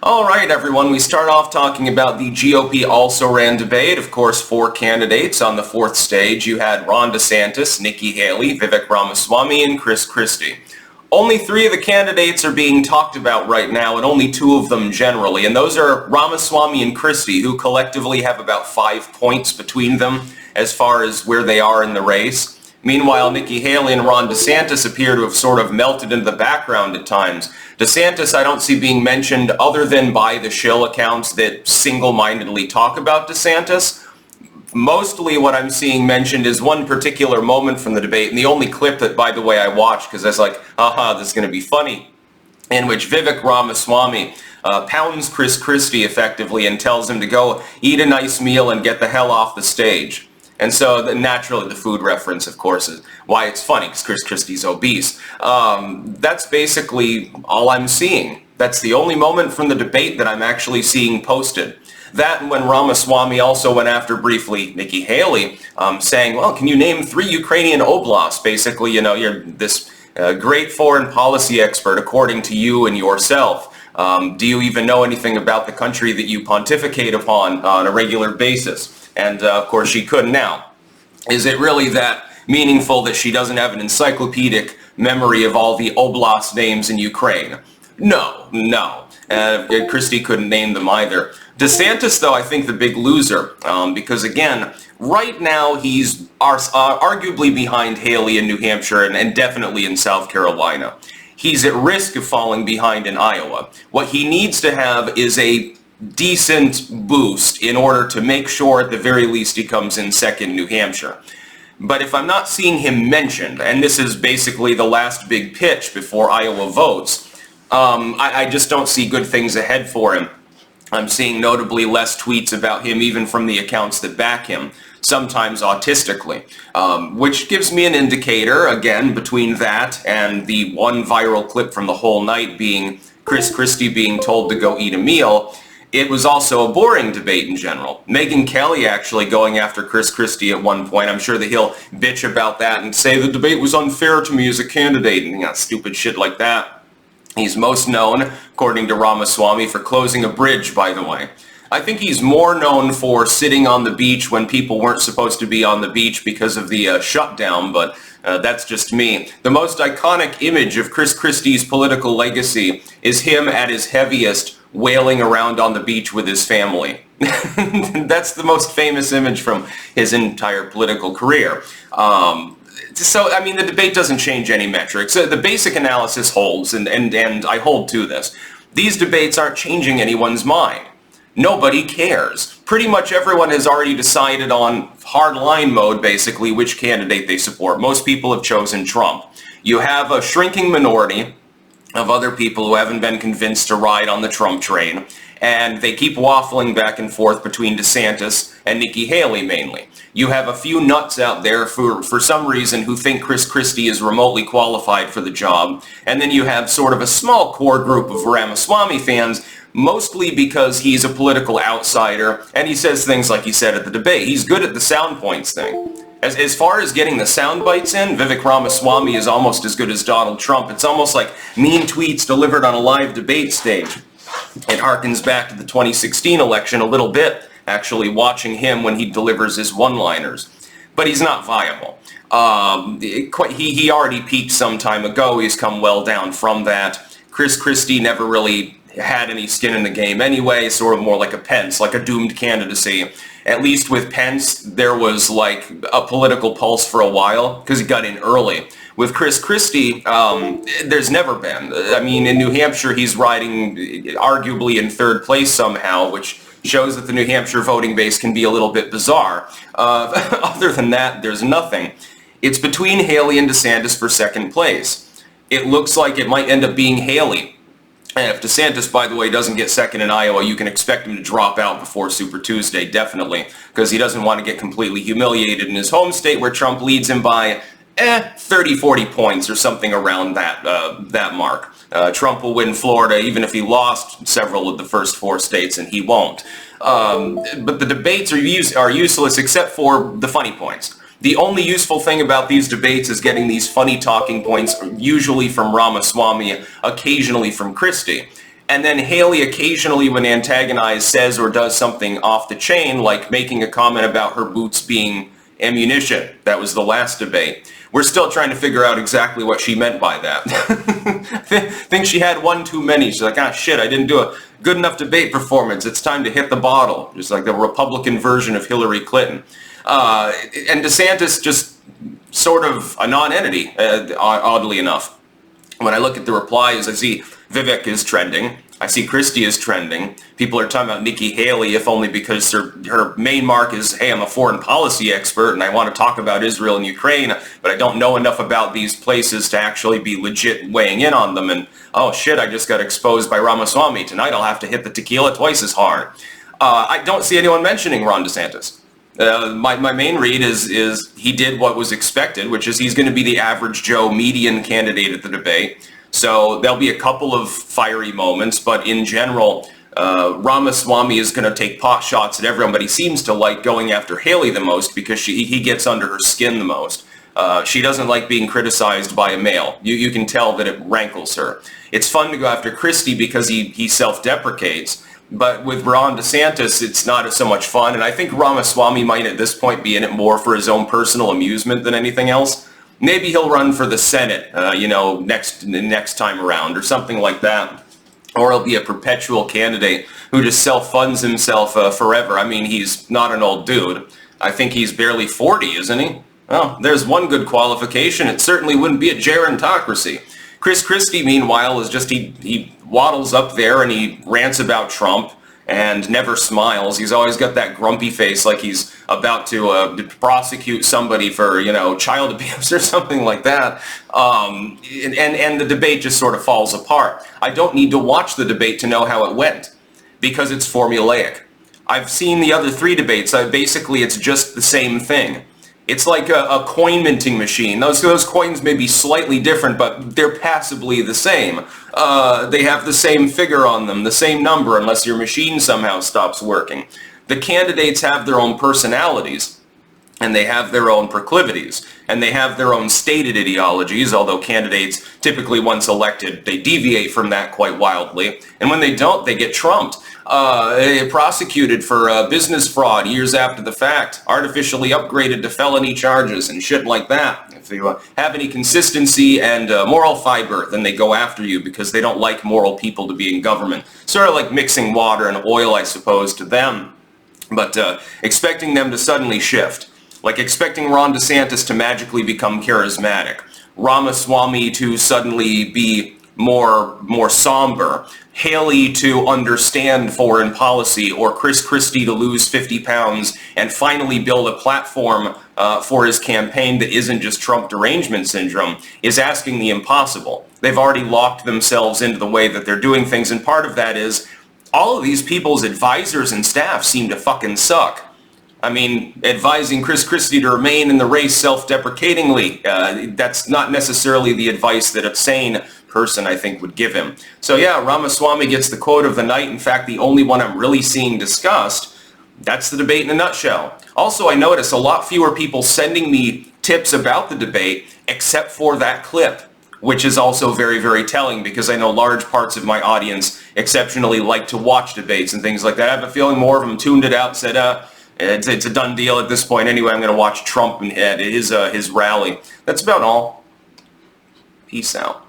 All right, everyone, we start off talking about the GOP also-ran debate. Of course, 4 candidates on the 4th stage. You had Ron DeSantis, Nikki Haley, Vivek Ramaswamy, and Christie. Only 3 of the candidates are being talked about right now, and only 2 of them generally, and those are Ramaswamy and Christie, who collectively have about 5 points between them as far as where they are in the race. Meanwhile, Nikki Haley and Ron DeSantis appear to have sort of melted into the background at times. DeSantis I don't see being mentioned other than by the shill accounts that single-mindedly talk about DeSantis. Mostly what I'm seeing mentioned is one particular moment from the debate, and the only clip that, by the way, I watched because I was like, this is going to be funny, in which Vivek Ramaswamy pounds Christie effectively and tells him to go eat a nice meal and get the hell off the stage. And so, naturally, the food reference, of course, is why it's funny, because Christie's obese. That's basically all I'm seeing. That's the only moment from the debate that I'm actually seeing posted. That and when Ramaswamy also went after briefly Nikki Haley, saying, well, can you name 3 Ukrainian oblasts? Basically, you're this great foreign policy expert according to you and yourself. Do you even know anything about the country that you pontificate upon on a regular basis? And, of course, she couldn't now. Is it really that meaningful that she doesn't have an encyclopedic memory of all the oblast names in Ukraine? No. Christie couldn't name them either. DeSantis, though, I think the big loser, because, again, right now he's arguably behind Haley in New Hampshire and definitely in South Carolina. He's at risk of falling behind in Iowa. What he needs to have is a decent boost in order to make sure at the very least he comes in second in New Hampshire. But if I'm not seeing him mentioned, and this is basically the last big pitch before Iowa votes, I just don't see good things ahead for him. I'm seeing notably less tweets about him even from the accounts that back him, sometimes autistically, which gives me an indicator, again, between that and the one viral clip from the whole night being Christie being told to go eat a meal. It was also a boring debate in general. Megyn Kelly actually going after Christie at one point. I'm sure that he'll bitch about that and say the debate was unfair to me as a candidate and stupid shit like that. He's most known, according to Ramaswamy, for closing a bridge, by the way. I think he's more known for sitting on the beach when people weren't supposed to be on the beach because of the shutdown, but that's just me. The most iconic image of Christie's political legacy is him at his heaviest wailing around on the beach with his family. That's the most famous image from his entire political career. So, I mean, the debate doesn't change any metrics. The basic analysis holds, and I hold to this. These debates aren't changing anyone's mind. Nobody cares. Pretty much everyone has already decided on hardline mode, basically, which candidate they support. Most people have chosen Trump. You have a shrinking minority of other people who haven't been convinced to ride on the Trump train, and they keep waffling back and forth between DeSantis and Nikki Haley mainly. You have a few nuts out there for some reason who think Christie is remotely qualified for the job, and then you have sort of a small core group of Ramaswamy fans, mostly because he's a political outsider, and he says things like he said at the debate. He's good at the sound points thing. As far as getting the sound bites in, Vivek Ramaswamy is almost as good as Donald Trump. It's almost like mean tweets delivered on a live debate stage. It harkens back to the 2016 election a little bit, actually watching him when he delivers his one-liners. But he's not viable. He already peaked some time ago. He's come well down from that. Christie never really had any skin in the game anyway, sort of more like a Pence, like a doomed candidacy. At least with Pence, there was like a political pulse for a while because he got in early. With Christie, there's never been. I mean, in New Hampshire, he's riding arguably in 3rd place somehow, which shows that the New Hampshire voting base can be a little bit bizarre. Other than that, there's nothing. It's between Haley and DeSantis for 2nd place. It looks like it might end up being Haley. And if DeSantis, by the way, doesn't get second in Iowa, you can expect him to drop out before Super Tuesday, definitely, because he doesn't want to get completely humiliated in his home state where Trump leads him by 30, 40 points or something around that mark. Trump will win Florida even if he lost several of the first 4 states, and he won't. But the debates are useless except for the funny points. The only useful thing about these debates is getting these funny talking points, usually from Ramaswamy, occasionally from Christie. And then Haley occasionally, when antagonized, says or does something off the chain, like making a comment about her boots being ammunition. That was the last debate. We're still trying to figure out exactly what she meant by that. Think she had one too many. She's like, ah, shit, I didn't do a good enough debate performance. It's time to hit the bottle. Just like the Republican version of Hillary Clinton. And DeSantis just sort of a non-entity, oddly enough. When I look at the replies, I see Vivek is trending. I see Christie is trending. People are talking about Nikki Haley, if only because her main mark is, hey, I'm a foreign policy expert and I want to talk about Israel and Ukraine, but I don't know enough about these places to actually be legit weighing in on them. And, oh shit, I just got exposed by Ramaswamy. Tonight I'll have to hit the tequila twice as hard. I don't see anyone mentioning Ron DeSantis. My main read is he did what was expected, which is he's going to be the average Joe median candidate at the debate. So there'll be a couple of fiery moments, but in general, Ramaswamy is going to take pot shots at everyone, but he seems to like going after Haley the most because he gets under her skin the most. She doesn't like being criticized by a male. You can tell that it rankles her. It's fun to go after Christie because he self-deprecates, but with Ron DeSantis, it's not so much fun, and I think Ramaswamy might at this point be in it more for his own personal amusement than anything else. Maybe he'll run for the Senate, next time around or something like that. Or he'll be a perpetual candidate who just self-funds himself forever. I mean, he's not an old dude. I think he's barely 40, isn't he? Well, there's one good qualification. It certainly wouldn't be a gerontocracy. Christie, meanwhile, is just, he waddles up there and he rants about Trump and never smiles. He's always got that grumpy face like he's about to prosecute somebody for, child abuse or something like that. And the debate just sort of falls apart. I don't need to watch the debate to know how it went because it's formulaic. I've seen the other three debates. Basically, it's just the same thing. It's like a coin minting machine. Those coins may be slightly different, but they're passably the same. They have the same figure on them, the same number, unless your machine somehow stops working. The candidates have their own personalities, and they have their own proclivities, and they have their own stated ideologies, although candidates typically, once elected, they deviate from that quite wildly. And when they don't, they get trumped. Prosecuted for business fraud years after the fact, artificially upgraded to felony charges and shit like that. If you have any consistency and moral fiber, then they go after you because they don't like moral people to be in government. Sort of like mixing water and oil, I suppose, to them. But expecting them to suddenly shift. Like expecting Ron DeSantis to magically become charismatic. Ramaswamy to suddenly be more somber. Haley to understand foreign policy, or Christie to lose 50 pounds and finally build a platform for his campaign that isn't just Trump derangement syndrome, is asking the impossible. They've already locked themselves into the way that they're doing things, and part of that is all of these people's advisors and staff seem to fucking suck. I mean, advising Christie to remain in the race self-deprecatingly, that's not necessarily the advice that a sane person, I think, would give him. So yeah, Ramaswamy gets the quote of the night. In fact, the only one I'm really seeing discussed. That's the debate in a nutshell. Also, I notice a lot fewer people sending me tips about the debate, except for that clip, which is also very, very telling because I know large parts of my audience exceptionally like to watch debates and things like that. I have a feeling more of them tuned it out, said, it's a done deal at this point. Anyway, I'm going to watch Trump and his rally. That's about all. Peace out.